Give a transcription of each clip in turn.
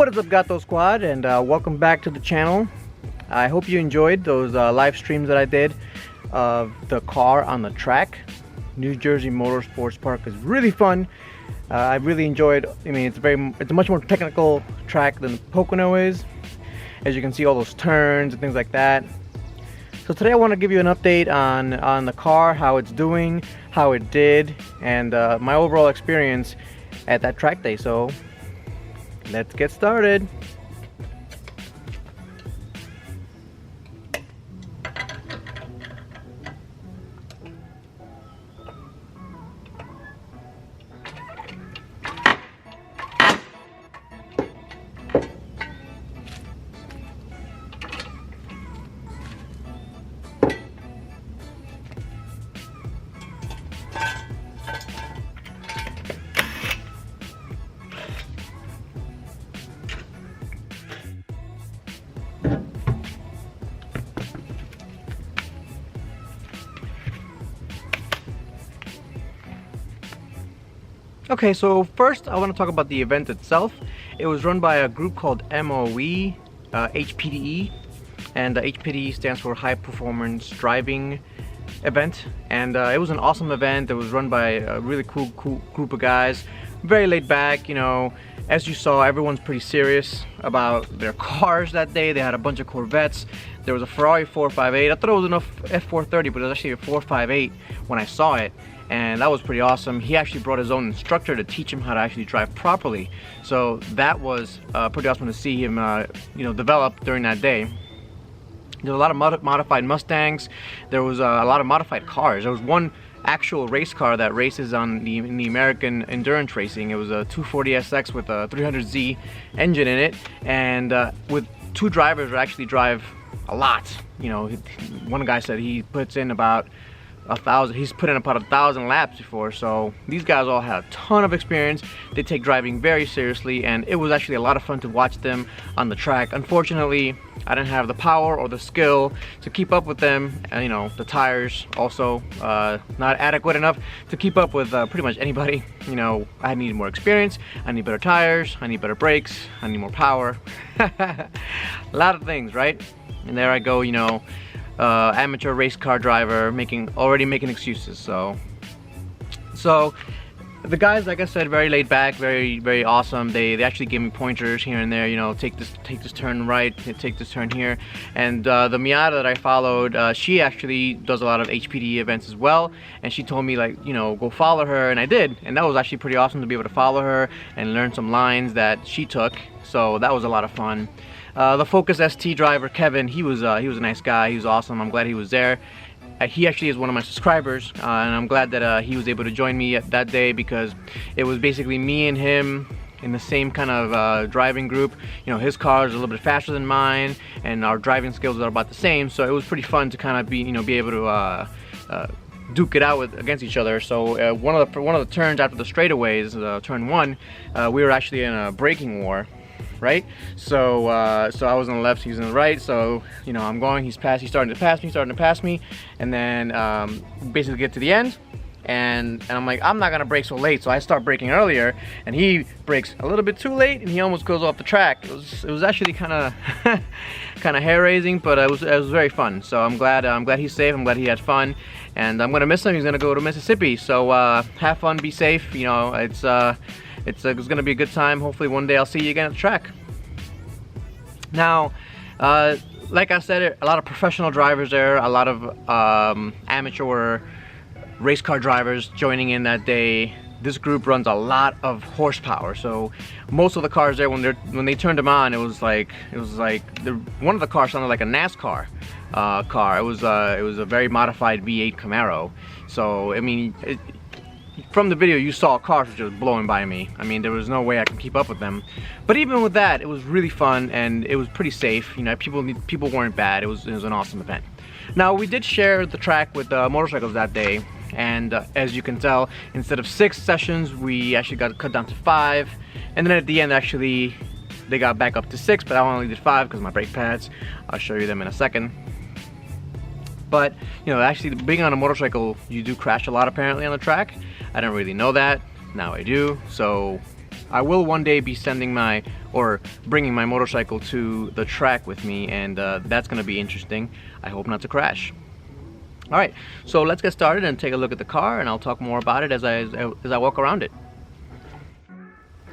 What is up, Gato Squad, and welcome back to the channel. I hope you enjoyed those live streams that I did of the car on the track. New Jersey Motorsports Park is really fun. I really enjoyed. I mean, it's a much more technical track than Pocono is. As you can see, all those turns and things like that. So today I want to give you an update on the car, how it's doing, how it did, and my overall experience at that track day. So let's get started. Okay, so first I want to talk about the event itself. It was run by a group called MOE, HPDE, and HPDE stands for High Performance Driving Event, and it was an awesome event. It was run by a really cool group of guys, very laid back. You know, as you saw, everyone's pretty serious about their cars that day. They had a bunch of Corvettes. There was a Ferrari 458. I thought it was an F430, but it was actually a 458 when I saw it. And that was pretty awesome. He actually brought his own instructor to teach him how to actually drive properly. So that was pretty awesome to see him, you know, develop during that day. There were a lot of modified Mustangs. There was a lot of modified cars. There was one actual race car that races in the American endurance racing. It was a 240SX with a 300Z engine in it, and with two drivers that actually drive a lot. You know, one guy said he puts in about 1,000. He's put in about 1,000 laps before. So these guys all had a ton of experience. They take driving very seriously, and it was actually a lot of fun to watch them on the track. Unfortunately, I didn't have the power or the skill to keep up with them, and you know, the tires also not adequate enough to keep up with pretty much anybody. You know, I need more experience, I need better tires, I need better brakes, I need more power. A lot of things, right? And there I go, you know, amateur race car driver already making excuses. So the guys, like I said, very laid back, very awesome. They actually gave me pointers here and there, you know, take this turn right, take this turn here. And the Miata that I followed, she actually does a lot of HPD events as well, and she told me, like, you know, go follow her, and I did. And that was actually pretty awesome to be able to follow her and learn some lines that she took. So that was a lot of fun. The Focus ST driver, Kevin, he was a nice guy. He was awesome. I'm glad he was there. He actually is one of my subscribers, and I'm glad that he was able to join me that day, because it was basically me and him in the same kind of driving group. You know, his car is a little bit faster than mine, and our driving skills are about the same. So it was pretty fun to kind of be able to duke it out against each other. So one of the turns after the straightaways, turn one, we were actually in a braking war. Right, so I was on the left, he was on the right. So you know, I'm going, he's starting to pass me, and then basically get to the end, and I'm like, I'm not gonna brake so late, so I start braking earlier, and he brakes a little bit too late, and he almost goes off the track. It was actually kind of hair-raising, but it was very fun. So I'm glad he's safe. I'm glad he had fun, and I'm gonna miss him. He's gonna go to Mississippi. So have fun, be safe. You know, it's gonna be a good time. Hopefully one day I'll see you again at the track. Now, like I said, a lot of professional drivers there, a lot of amateur race car drivers joining in that day. This group runs a lot of horsepower, so most of the cars there, when they turned them on, it was like one of the cars sounded like a NASCAR car. It was a very modified V8 Camaro. So I mean, from the video you saw cars were just blowing by me. I mean, there was no way I could keep up with them. But even with that, it was really fun, and it was pretty safe. You know, people weren't bad. It was an awesome event. Now, we did share the track with motorcycles that day, and as you can tell, instead of 6 sessions, we actually got cut down to 5. And then at the end, actually, they got back up to 6, but I only did 5 because my brake pads. I'll show you them in a second. But, you know, actually being on a motorcycle, you do crash a lot apparently on the track. I didn't really know that. Now I do. So I will one day be sending my, or bringing my motorcycle to the track with me, and that's gonna be interesting. I hope not to crash. All right, so let's get started and take a look at the car, and I'll talk more about it as I walk around it.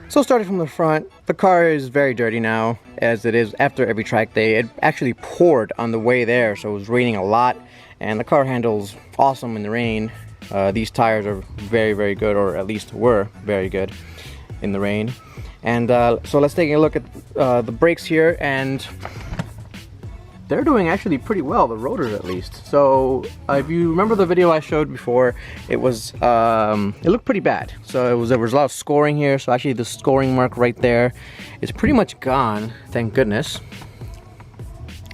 So starting from the front, the car is very dirty now, as it is after every track day. It actually poured on the way there, so it was raining a lot, and the car handles awesome in the rain. These tires are very, very good, or at least were very good in the rain. And so let's take a look at the brakes here, and they're doing actually pretty well, the rotors at least. So if you remember the video I showed before, it was it looked pretty bad. So there was a lot of scoring here. So actually the scoring mark right there is pretty much gone, thank goodness.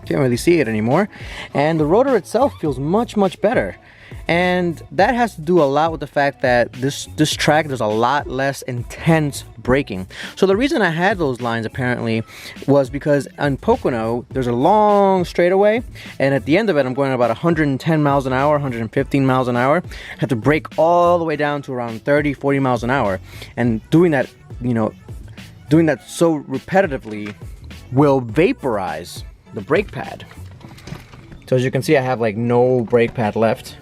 Can't really see it anymore. And the rotor itself feels much, much better. And that has to do a lot with the fact that this track, there's a lot less intense braking. So the reason I had those lines apparently was because on Pocono, there's a long straightaway, and at the end of it, I'm going about 110 miles an hour, 115 miles an hour. I have to brake all the way down to around 30, 40 miles an hour. And doing that, you know, doing that so repetitively will vaporize the brake pad. So as you can see, I have like no brake pad left.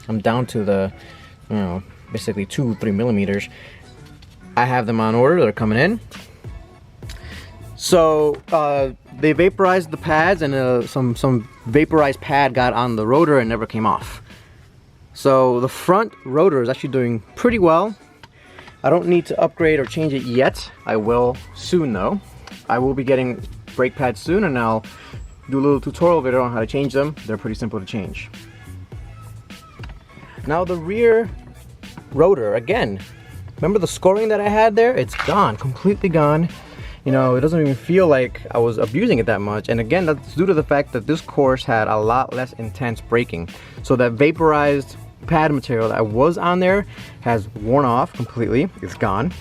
I'm down to the, you know, basically 2-3 millimeters. I have them on order, they're coming in. So they vaporized the pads, and some vaporized pad got on the rotor and never came off. So the front rotor is actually doing pretty well. I don't need to upgrade or change it yet. I will soon though. I will be getting brake pads soon, and I'll do a little tutorial video on how to change them. They're pretty simple to change. Now the rear rotor, again, remember the scoring that I had there? It's gone, completely gone. You know, it doesn't even feel like I was abusing it that much. And again, that's due to the fact that this course had a lot less intense braking. So that vaporized pad material that was on there has worn off completely, it's gone.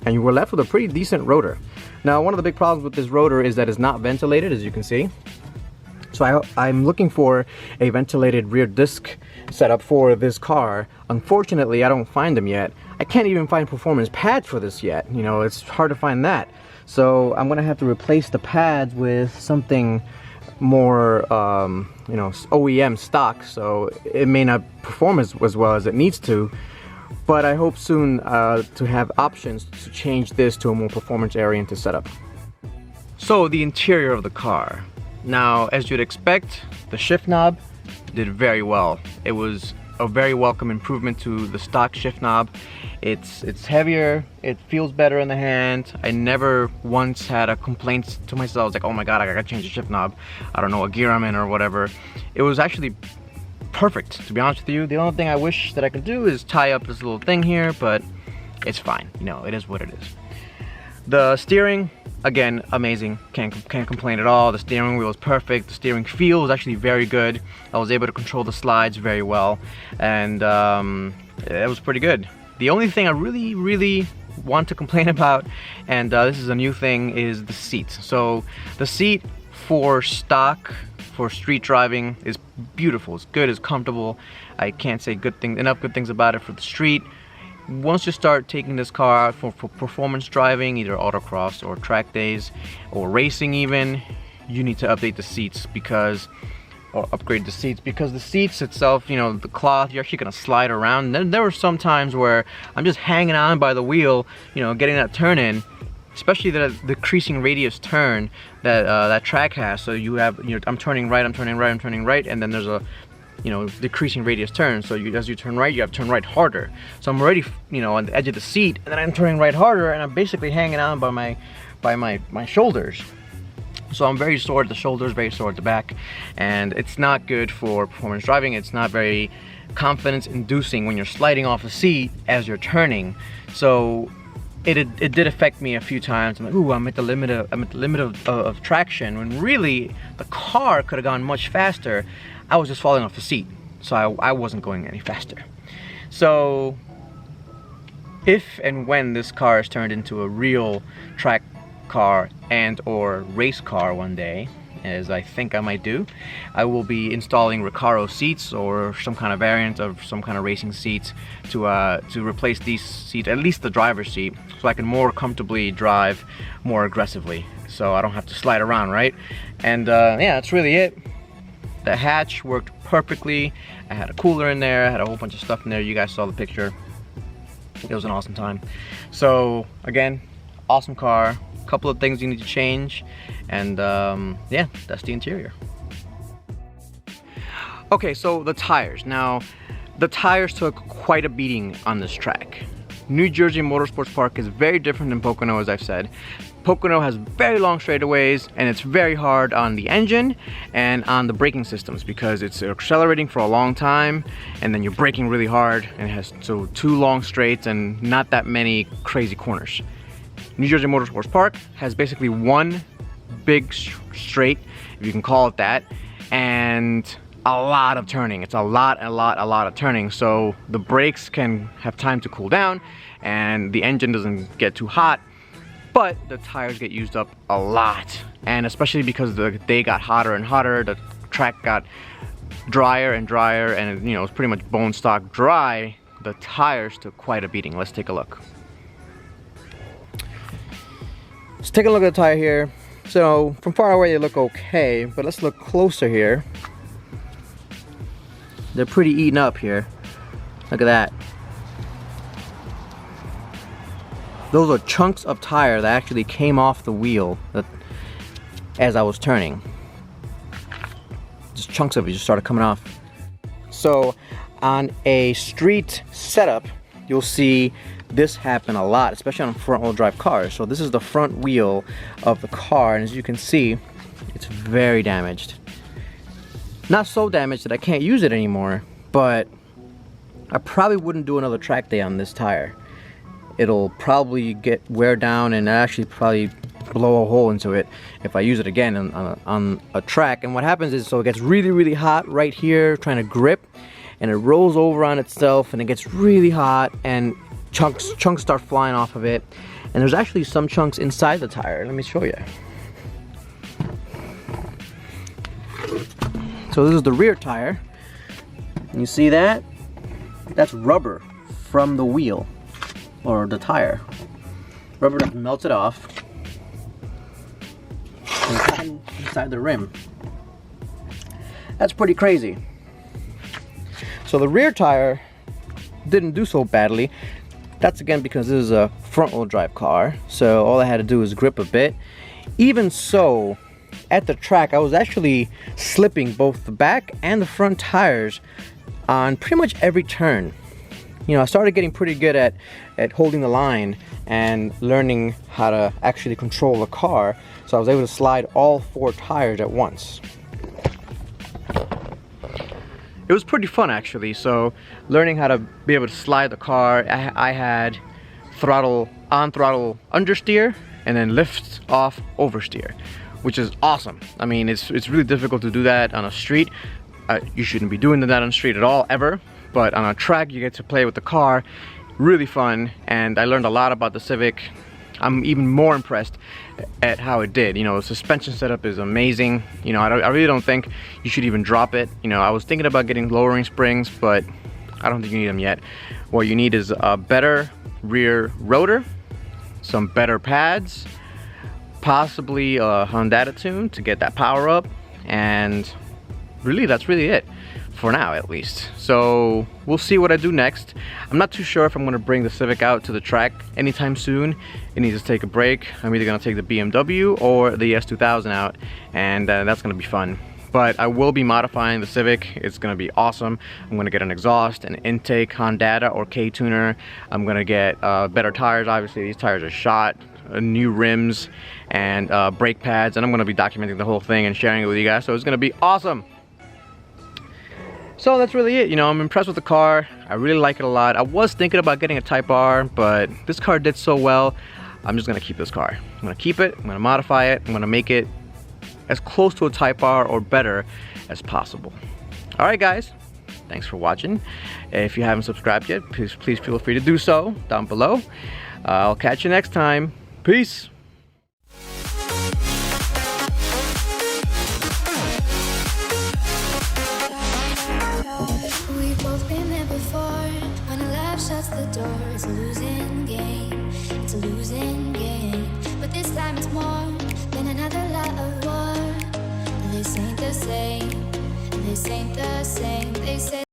And you were left with a pretty decent rotor. Now, one of the big problems with this rotor is that it's not ventilated, as you can see. So I'm looking for a ventilated rear disc setup for this car. Unfortunately, I don't find them yet. I can't even find performance pads for this yet. You know, it's hard to find that. So I'm gonna have to replace the pads with something more, you know, OEM stock. So it may not perform as well as it needs to. But I hope soon to have options to change this to a more performance-oriented setup. So the interior of the car. Now, as you'd expect, the shift knob did very well. It was a very welcome improvement to the stock shift knob. It's heavier, it feels better in the hand. I never once had a complaint to myself. I was like, oh my god, I gotta change the shift knob. I don't know what gear I'm in or whatever. It was actually perfect, to be honest with you. The only thing I wish that I could do is tie up this little thing here, but it's fine. You know, it is what it is. The steering, again, amazing. Can't complain at all. The steering wheel is perfect. The steering feel is actually very good. I was able to control the slides very well, and it was pretty good. The only thing I really want to complain about, and this is a new thing, is the seat. So the seat for stock, for street driving, is beautiful. It's good, it's comfortable. I can't say enough good things about it for the street. Once you start taking this car out for performance driving, either autocross or track days or racing even, you need to update the seats or upgrade the seats, because the seats itself, you know, the cloth, you're actually gonna slide around. And there were some times where I'm just hanging on by the wheel, you know, getting that turn in, especially the decreasing radius turn that that track has. So you have, you know, I'm turning right, and then there's a, you know, decreasing radius turn. So as you turn right, you have to turn right harder. So I'm already, you know, on the edge of the seat, and then I'm turning right harder, and I'm basically hanging on by my shoulders. So I'm very sore at the shoulders, very sore at the back, and it's not good for performance driving. It's not very confidence inducing when you're sliding off the seat as you're turning. So it did affect me a few times. I'm like, ooh, I'm at the limit of traction, when really the car could have gone much faster. I was just falling off the seat, so I wasn't going any faster. So if and when this car is turned into a real track car and or race car one day, as I think I might do, I will be installing Recaro seats or some kind of variant of some kind of racing seats to replace these seats, at least the driver's seat, so I can more comfortably drive more aggressively, so I don't have to slide around, right? And yeah, that's really it. The hatch worked perfectly. I had a cooler in there, I had a whole bunch of stuff in there. You guys saw the picture. It was an awesome time. So again, awesome car. Couple of things you need to change, and yeah, that's the interior. Okay, so the tires. Now, the tires took quite a beating on this track. New Jersey Motorsports Park is very different than Pocono, as I've said. Pocono has very long straightaways, and it's very hard on the engine and on the braking systems because it's accelerating for a long time, and then you're braking really hard, and it has so 2 long straights and not that many crazy corners. New Jersey Motorsports Park has basically 1 big straight, if you can call it that, and a lot of turning. It's a lot of turning, so the brakes can have time to cool down and the engine doesn't get too hot, but the tires get used up a lot. And especially because the day got hotter and hotter, the track got drier and drier, and you know, it's pretty much bone stock dry, the tires took quite a beating. Let's take a look. Let's take a look at the tire here. So from far away they look okay, but let's look closer here. They're pretty eaten up here. Look at that. Those are chunks of tire that actually came off the wheel as I was turning. Just chunks of it just started coming off. So on a street setup, you'll see this happen a lot, especially on front-wheel drive cars. So this is the front wheel of the car, and as you can see, it's very damaged. Not so damaged that I can't use it anymore, but I probably wouldn't do another track day on this tire. It'll probably get wear down and actually probably blow a hole into it if I use it again on a track. And what happens is, so it gets really hot right here trying to grip, and it rolls over on itself, and it gets really hot, and chunks start flying off of it. And there's actually some chunks inside the tire. Let me show you. So this is the rear tire. And you see that? That's rubber from the wheel, or the tire. Rubber that melted off and got inside the rim. That's pretty crazy. So the rear tire didn't do so badly. That's again because this is a front-wheel drive car, so all I had to do was grip a bit. Even so, at the track I was actually slipping both the back and the front tires on pretty much every turn. You know, I started getting pretty good at holding the line and learning how to actually control the car, so I was able to slide all 4 tires at once. It was pretty fun actually. So learning how to be able to slide the car, I had throttle on, throttle understeer, and then lift off oversteer, which is awesome. I mean, it's really difficult to do that on a street. You shouldn't be doing that on the street at all, ever. But on a track, you get to play with the car. Really fun, and I learned a lot about the Civic. I'm even more impressed at how it did. You know, the suspension setup is amazing. You know, I really don't think you should even drop it. You know, I was thinking about getting lowering springs, but I don't think you need them yet. What you need is a better rear rotor, some better pads, possibly a Honda tune to get that power up, and really that's really it. For now, at least. So we'll see what I do next. I'm not too sure if I'm going to bring the Civic out to the track anytime soon. It needs to take a break. I'm either going to take the BMW or the S2000 out, and that's going to be fun. But I will be modifying the Civic. It's going to be awesome. I'm going to get an exhaust, an intake, Honda or K-tuner. I'm going to get better tires. Obviously, these tires are shot. New rims and brake pads, and I'm going to be documenting the whole thing and sharing it with you guys. So it's going to be awesome. So that's really it. You know, I'm impressed with the car. I really like it a lot. I was thinking about getting a Type R, but this car did so well, I'm just gonna keep this car. I'm gonna keep it, I'm gonna modify it, I'm gonna make it as close to a Type R or better as possible. All right, guys, thanks for watching. If you haven't subscribed yet, please feel free to do so down below. I'll catch you next time. Peace. the door. It's a losing game, it's a losing game. But this time it's more than another lot of war. This ain't the same, this ain't the same. They say